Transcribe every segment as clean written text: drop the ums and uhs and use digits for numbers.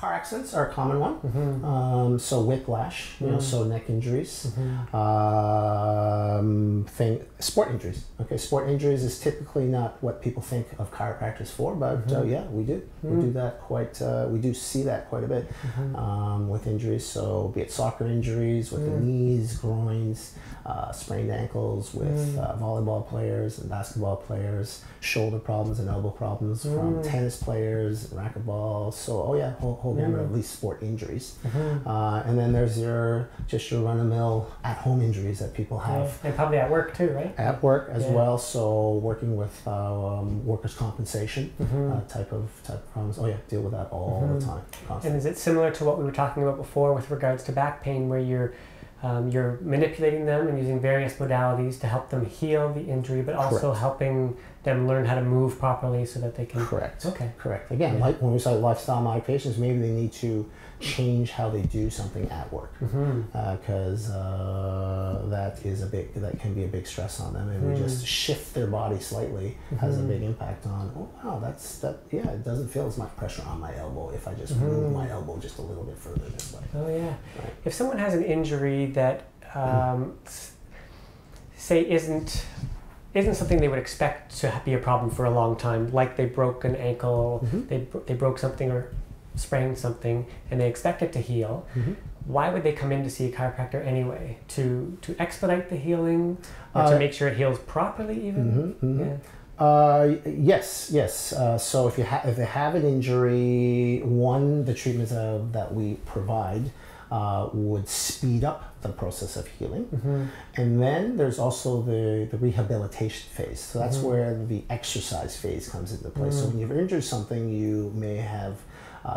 car accidents are a common one. So whiplash, you know, so neck injuries. Sport injuries. Okay, sport injuries is typically not what people think of chiropractors for, but yeah, we do. We do that quite. We do see that quite a bit with injuries. So be it soccer injuries with the knees, groins, sprained ankles with volleyball players and basketball players, shoulder problems and elbow problems from tennis players, racquetball. So whole gamut of at least sport injuries. And then there's your run-of-the-mill at-home injuries that people have. And probably at work too, right? At work as well. So working with workers' compensation type of problems. Oh yeah, deal with that all the time. Constantly. And is it similar to what we were talking about before with regards to back pain, where you're manipulating them and using various modalities to help them heal the injury, but also helping them learn how to move properly so that they can... Correct. Okay. Correct. Again, like when we say lifestyle modifications, maybe they need to change how they do something at work, because that can be a big stress on them, and we just shift their body slightly has a big impact on. Oh wow, it doesn't feel as much pressure on my elbow if I just move my elbow just a little bit further this way. Oh yeah. Right. If someone has an injury that say isn't something they would expect to be a problem for a long time, like they broke an ankle, they broke something or sprained something, and they expect it to heal, why would they come in to see a chiropractor anyway? To expedite the healing, or to make sure it heals properly even? Yes. So if they have an injury, the treatments that we provide would speed up the process of healing. And then there's also the rehabilitation phase. So that's where the exercise phase comes into place. So when you've injured something, you may have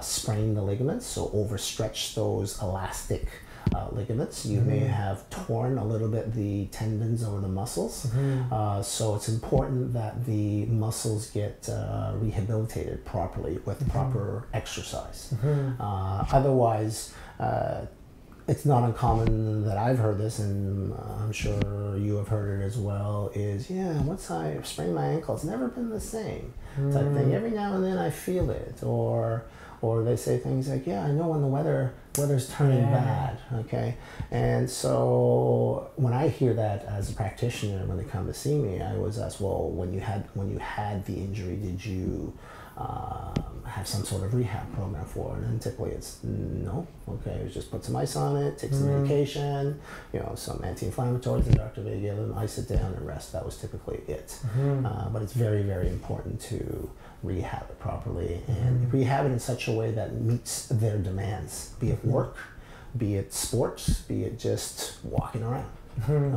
sprained the ligaments, so overstretched those elastic ligaments. You may have torn a little bit the tendons or the muscles. So it's important that the muscles get rehabilitated properly with proper exercise. Otherwise, it's not uncommon that I've heard this, and I'm sure you have heard it as well, is, once I sprained my ankle, it's never been the same type thing. Every now and then I feel it, or they say things like, I know when the weather's turning bad, okay? And so when I hear that as a practitioner, when they come to see me, I always ask, well, when you had the injury, did you have some sort of rehab program for it? And typically it's no. Okay, just put some ice on it, take some medication, some anti-inflammatories that Dr. Vega gave them, ice it down and rest. That was typically it. But it's very, very important to rehab it properly and rehab it in such a way that meets their demands, be it work, be it sports, be it just walking around.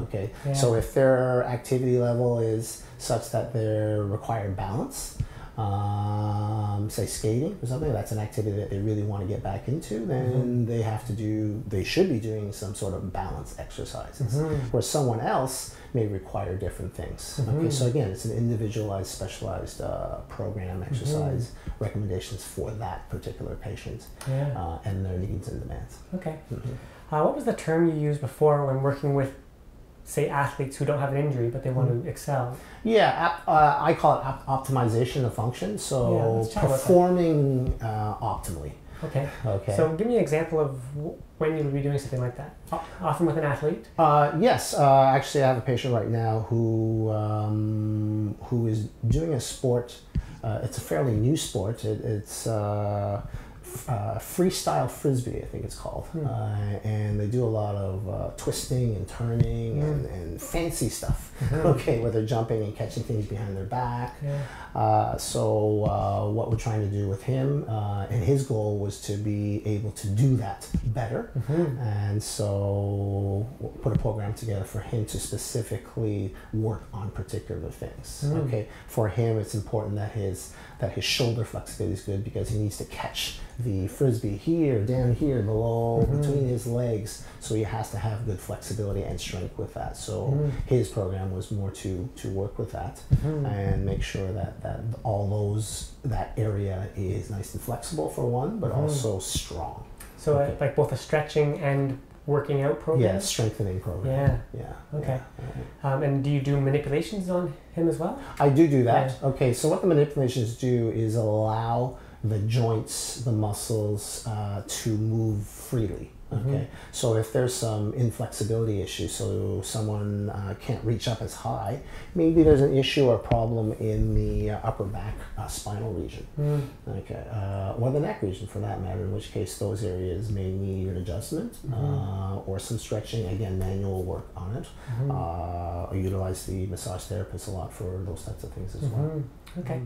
Okay, so if their activity level is such that they require balance, say skating or something, that's an activity that they really want to get back into, then they should be doing some sort of balance exercises. Where someone else may require different things. Okay, so again, it's an individualized, specialized program, exercise recommendations for that particular patient and their needs and demands. Okay. What was the term you used before when working with, say, athletes who don't have an injury but they want to excel? I call it optimization of function. So performing optimally. Okay. So give me an example of when you would be doing something like that. Often with an athlete? Yes. Actually, I have a patient right now who is doing a sport. It's a fairly new sport. It's freestyle frisbee, I think it's called, and they do a lot of twisting and turning and fancy stuff. Okay, where they're jumping and catching things behind their back. So what we're trying to do with him, and his goal was to be able to do that better, and so we'll put a program together for him to specifically work on particular things. Okay, for him it's important that his shoulder flexibility is good, because he needs to catch the frisbee here, down here, below, between his legs. So he has to have good flexibility and strength with that. So his program was more to work with that and make sure that that area is nice and flexible for one, but also strong. So like both a stretching and working out program? Yeah, strengthening program. Okay. And do you do manipulations on him as well? I do that. Okay, so what the manipulations do is allow the joints, the muscles to move freely. Okay, so if there's some inflexibility issue, so someone can't reach up as high, maybe there's an issue or problem in the upper back spinal region, okay, or the neck region for that matter, in which case those areas may need an adjustment or some stretching, again, manual work on it. I utilize the massage therapist a lot for those types of things as well. Okay.